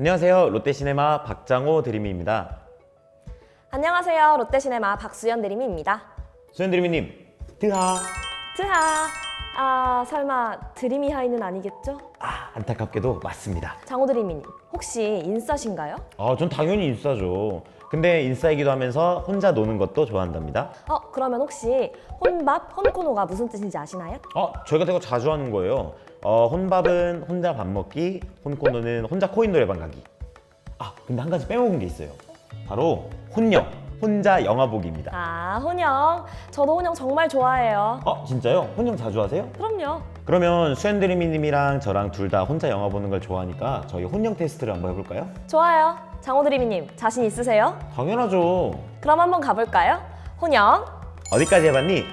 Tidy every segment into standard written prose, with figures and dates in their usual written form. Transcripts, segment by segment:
안녕하세요. 롯데시네마 박장호 드림이입니다. 안녕하세요. 롯데시네마 박수연 드림이입니다. 수현 드림이님, 드하. 트하. 설마 드림이 하이는 아니겠죠? 안타깝게도 맞습니다. 장호 드림이님, 혹시 인싸신가요? 전 당연히 인싸죠. 근데 인싸이기도 하면서 혼자 노는 것도 좋아한답니다. 그러면 혹시 혼밥, 혼코노가 무슨 뜻인지 아시나요? 저희가 되게 자주 하는 거예요. 혼밥은 혼자 밥 먹기, 혼코노는 혼자 코인 노래방 가기. 근데 한 가지 빼먹은 게 있어요. 바로 혼영, 혼자 영화 보기입니다. 혼영. 저도 혼영 정말 좋아해요. 진짜요? 혼영 자주 하세요? 그럼요. 그러면 수현 드림이님이랑 저랑 둘 다 혼자 영화 보는 걸 좋아하니까 저희 혼영 테스트를 한번 해볼까요? 좋아요. 장호 드림이님, 자신 있으세요? 당연하죠. 그럼 한번 가볼까요? 혼영. 어디까지 해봤니?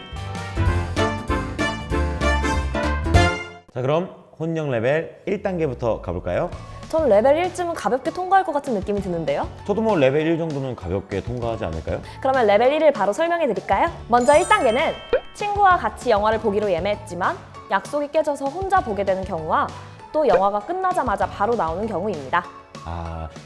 자, 그럼 혼영 레벨 1단계부터 가볼까요? 전 레벨 1쯤은 가볍게 통과할 것 같은 느낌이 드는데요. 저도 뭐 레벨 1 정도는 가볍게 통과하지 않을까요? 그러면 레벨 1을 바로 설명해 드릴까요? 먼저 1단계는 친구와 같이 영화를 보기로 예매했지만 약속이 깨져서 혼자 보게 되는 경우와 또 영화가 끝나자마자 바로 나오는 경우입니다.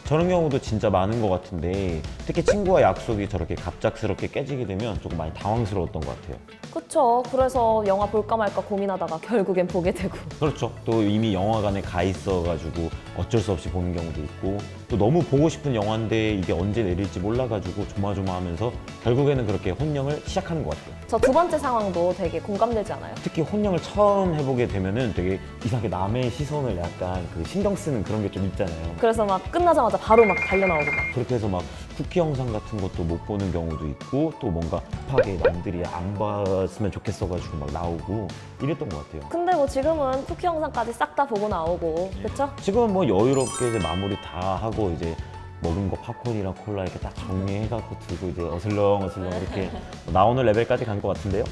저런 경우도 진짜 많은 것 같은데 특히 친구와 약속이 저렇게 갑작스럽게 깨지게 되면 조금 많이 당황스러웠던 것 같아요. 그쵸. 그래서 영화 볼까 말까 고민하다가 결국엔 보게 되고. 그렇죠. 또 이미 영화관에 가 있어가지고 어쩔 수 없이 보는 경우도 있고 또 너무 보고 싶은 영화인데 이게 언제 내릴지 몰라가지고 조마조마하면서 결국에는 그렇게 혼영을 시작하는 것 같아요. 저 두 번째 상황도 되게 공감되지 않아요? 특히 혼영을 처음 해보게 되면은 되게 이상하게 남의 시선을 약간 신경 쓰는 그런 게 좀 있잖아요. 그래서 막 끝나자마자 바로 막 달려나오고 막. 그렇게 해서 막 쿠키 영상 같은 것도 못 보는 경우도 있고 또 뭔가 급하게 남들이 안 봤으면 좋겠어가지고 막 나오고 이랬던 것 같아요. 근데 뭐 지금은 쿠키 영상까지 싹 다 보고 나오고, 그쵸? 지금은 뭐 여유롭게 이제 마무리 다 하고 이제 먹은 거 팝콘이랑 콜라 이렇게 딱 정리해갖고 들고 이제 어슬렁어슬렁 이렇게 나오는 레벨까지 간 것 같은데요.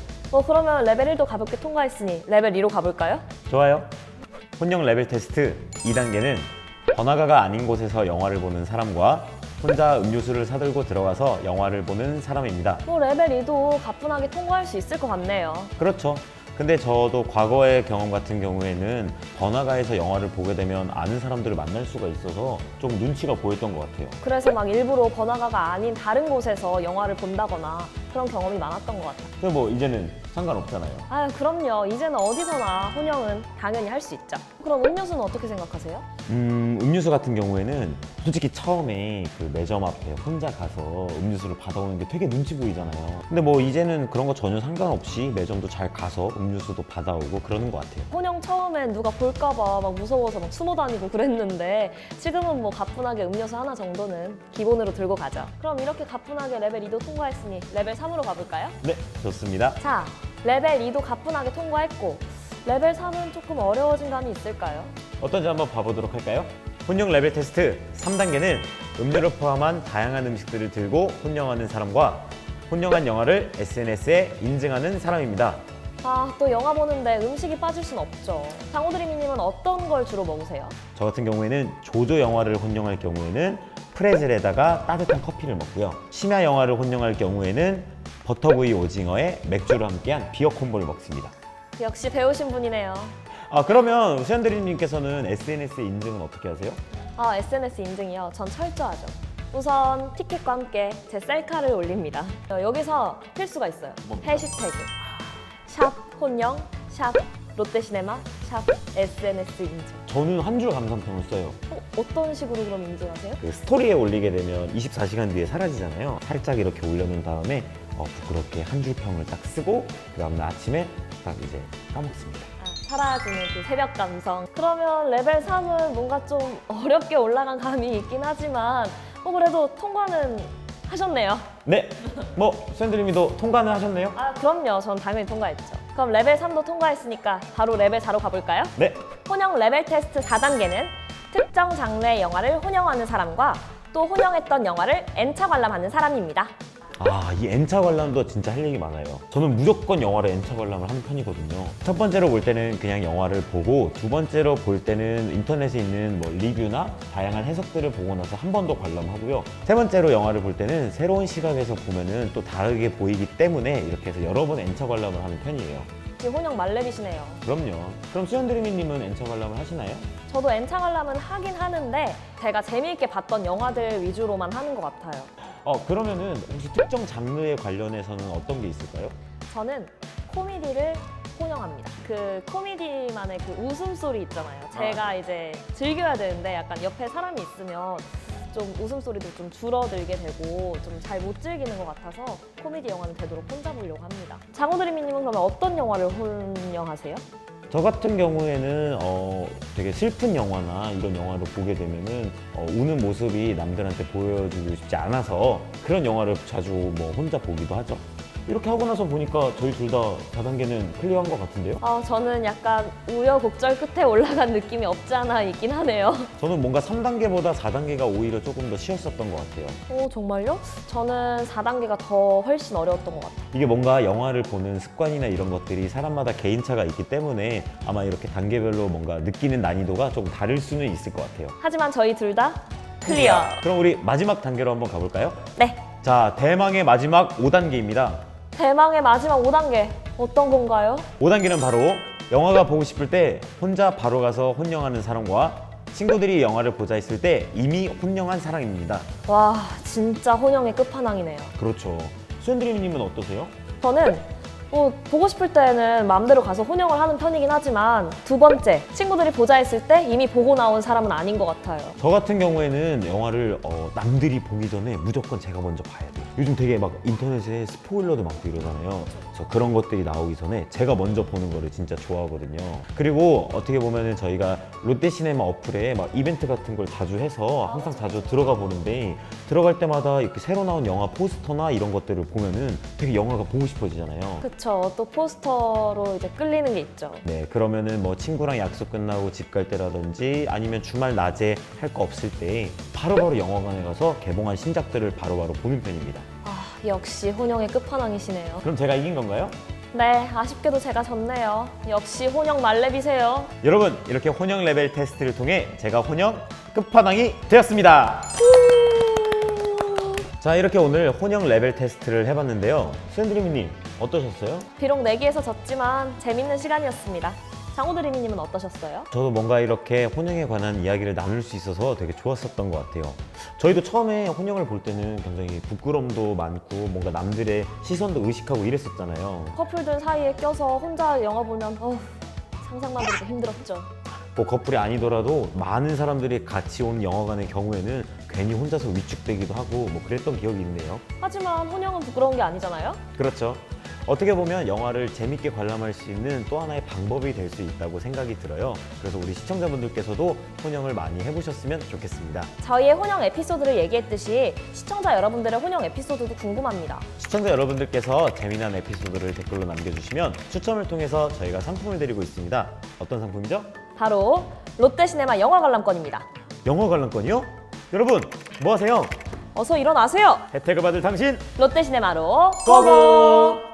그러면 레벨 1도 가볍게 통과했으니 레벨 2로 가볼까요? 좋아요. 혼영 레벨 테스트 2단계는 번화가가 아닌 곳에서 영화를 보는 사람과 혼자 음료수를 사들고 들어가서 영화를 보는 사람입니다. 레벨 2도 가뿐하게 통과할 수 있을 것 같네요. 그렇죠. 근데 저도 과거의 경험 같은 경우에는 번화가에서 영화를 보게 되면 아는 사람들을 만날 수가 있어서 좀 눈치가 보였던 것 같아요. 그래서 막 일부러 번화가가 아닌 다른 곳에서 영화를 본다거나 그런 경험이 많았던 것 같아요. 근데 뭐 이제는 상관없잖아요. 그럼요. 이제는 어디서나 혼영은 당연히 할 수 있죠. 그럼 음료수는 어떻게 생각하세요? 음료수 같은 경우에는 솔직히 처음에 그 매점 앞에 혼자 가서 음료수를 받아오는 게 되게 눈치 보이잖아요. 근데 뭐 이제는 그런 거 전혀 상관없이 매점도 잘 가서 음료수도 받아오고 그러는 것 같아요. 혼영 처음엔 누가 볼까봐 막 무서워서 막 숨어 다니고 그랬는데 지금은 뭐 가뿐하게 음료수 하나 정도는 기본으로 들고 가죠. 그럼 이렇게 가뿐하게 레벨 2도 통과했으니 레벨 3으로 가볼까요? 네, 좋습니다. 자, 레벨 2도 가뿐하게 통과했고 레벨 3은 조금 어려워진 감이 있을까요? 어떤지 한번 봐보도록 할까요? 혼영 레벨 테스트 3단계는 음료를 포함한 다양한 음식들을 들고 혼영하는 사람과 혼영한 영화를 SNS에 인증하는 사람입니다. 또 영화 보는데 음식이 빠질 순 없죠. 장호드리미님은 어떤 걸 주로 먹으세요? 저 같은 경우에는 조조 영화를 혼영할 경우에는 프레즐에다가 따뜻한 커피를 먹고요. 심야 영화를 혼영할 경우에는 버터구이 오징어에 맥주를 함께한 비어 콤보를 먹습니다. 역시 배우신 분이네요. 그러면 수현드림님께서는 SNS 인증은 어떻게 하세요? SNS 인증이요? 전 철저하죠. 우선 티켓과 함께 제 셀카를 올립니다. 여기서 필수가 있어요. 뭡니까? 해시태그 샵 혼영, 샵 롯데시네마, 샵 SNS 인증. 저는 한 줄 감상평을 써요. 어떤 식으로 그럼 인증하세요? 그 스토리에 올리게 되면 24시간 뒤에 사라지잖아요. 살짝 이렇게 올려놓은 다음에 부끄럽게 한 줄 평을 딱 쓰고 그 다음날 아침에 딱 이제 까먹습니다. 사라지는 그 새벽 감성. 그러면 레벨 3은 뭔가 좀 어렵게 올라간 감이 있긴 하지만 그래도 통과는 하셨네요. 네, 수현드림이도 통과는 하셨네요? 그럼요. 전 당연히 통과했죠. 그럼 레벨 3도 통과했으니까 바로 레벨 4로 가볼까요? 네. 혼영 레벨 테스트 4단계는 특정 장르의 영화를 혼영하는 사람과 또 혼영했던 영화를 N차 관람하는 사람입니다. 이 N차 관람도 진짜 할 얘기 많아요. 저는 무조건 영화를 N차 관람을 하는 편이거든요. 첫 번째로 볼 때는 그냥 영화를 보고 두 번째로 볼 때는 인터넷에 있는 뭐 리뷰나 다양한 해석들을 보고 나서 한 번 더 관람하고요. 세 번째로 영화를 볼 때는 새로운 시각에서 보면은 또 다르게 보이기 때문에 이렇게 해서 여러 번 N차 관람을 하는 편이에요. 지금 혼영 말렙이시네요. 그럼요. 그럼 수현드림이님은 N차 관람을 하시나요? 저도 N차 관람은 하긴 하는데 제가 재미있게 봤던 영화들 위주로만 하는 것 같아요. 그러면은 혹시 특정 장르에 관련해서는 어떤 게 있을까요? 저는 코미디를 혼영합니다. 그 코미디만의 그 웃음소리 있잖아요. 제가 이제 즐겨야 되는데 약간 옆에 사람이 있으면 좀 웃음소리도 좀 줄어들게 되고 좀 잘 못 즐기는 것 같아서 코미디 영화는 되도록 혼자 보려고 합니다. 장호드리미님은 그러면 어떤 영화를 혼영하세요? 저 같은 경우에는 되게 슬픈 영화나 이런 영화를 보게 되면은 우는 모습이 남들한테 보여주고 싶지 않아서 그런 영화를 자주 뭐 혼자 보기도 하죠. 이렇게 하고 나서 보니까 저희 둘 다 4단계는 클리어한 것 같은데요? 저는 약간 우여곡절 끝에 올라간 느낌이 없지 않아 있긴 하네요. 저는 뭔가 3단계보다 4단계가 오히려 조금 더 쉬웠었던 것 같아요. 정말요? 저는 4단계가 더 훨씬 어려웠던 것 같아요. 이게 뭔가 영화를 보는 습관이나 이런 것들이 사람마다 개인차가 있기 때문에 아마 이렇게 단계별로 뭔가 느끼는 난이도가 조금 다를 수는 있을 것 같아요. 하지만 저희 둘 다 클리어. 그럼 우리 마지막 단계로 한번 가볼까요? 네. 자, 대망의 마지막 5단계입니다. 대망의 마지막 5단계 어떤 건가요? 5단계는 바로 영화가 보고 싶을 때 혼자 바로 가서 혼영하는 사람과 친구들이 영화를 보자 했을 때 이미 혼영한 사람입니다. 와, 진짜 혼영의 끝판왕이네요. 그렇죠. 수현드리님은 어떠세요? 저는 보고 싶을 때는 마음대로 가서 혼영을 하는 편이긴 하지만 두 번째, 친구들이 보자 했을 때 이미 보고 나온 사람은 아닌 것 같아요. 저 같은 경우에는 영화를 남들이 보기 전에 무조건 제가 먼저 봐야 돼요. 요즘 되게 막 인터넷에 스포일러도 많고 이러잖아요. 그래서 그런 것들이 나오기 전에 제가 먼저 보는 거를 진짜 좋아하거든요. 그리고 어떻게 보면은 저희가 롯데시네마 어플에 막 이벤트 같은 걸 자주 해서 항상 자주 들어가 보는데 들어갈 때마다 이렇게 새로 나온 영화 포스터나 이런 것들을 보면은 되게 영화가 보고 싶어지잖아요. 그쵸. 또 포스터로 이제 끌리는 게 있죠. 네, 그러면은 뭐 친구랑 약속 끝나고 집 갈 때라든지 아니면 주말 낮에 할 거 없을 때 바로바로 영화관에 가서 개봉한 신작들을 바로바로 보는 편입니다. 역시 혼영의 끝판왕이시네요. 그럼 제가 이긴 건가요? 네, 아쉽게도 제가 졌네요. 역시 혼영 말렙이세요. 여러분, 이렇게 혼영 레벨 테스트를 통해 제가 혼영 끝판왕이 되었습니다. 자, 이렇게 오늘 혼영 레벨 테스트를 해봤는데요. 수현드리미님 어떠셨어요? 비록 내기에서 졌지만 재밌는 시간이었습니다. 장호드리미님은 어떠셨어요? 저도 뭔가 이렇게 혼영에 관한 이야기를 나눌 수 있어서 되게 좋았었던 것 같아요. 저희도 처음에 혼영을 볼 때는 굉장히 부끄럼도 많고 뭔가 남들의 시선도 의식하고 이랬었잖아요. 커플들 사이에 껴서 혼자 영화 보면 상상만 해도 힘들었죠. 뭐 커플이 아니더라도 많은 사람들이 같이 온 영화관의 경우에는 괜히 혼자서 위축되기도 하고 뭐 그랬던 기억이 있네요. 하지만 혼영은 부끄러운 게 아니잖아요? 그렇죠. 어떻게 보면 영화를 재밌게 관람할 수 있는 또 하나의 방법이 될 수 있다고 생각이 들어요. 그래서 우리 시청자분들께서도 혼영을 많이 해보셨으면 좋겠습니다. 저희의 혼영 에피소드를 얘기했듯이 시청자 여러분들의 혼영 에피소드도 궁금합니다. 시청자 여러분들께서 재미난 에피소드를 댓글로 남겨주시면 추첨을 통해서 저희가 상품을 드리고 있습니다. 어떤 상품이죠? 바로 롯데시네마 영화 관람권입니다. 영화 관람권이요? 여러분, 뭐 하세요? 어서 일어나세요. 혜택을 받을 당신 롯데시네마로 고고!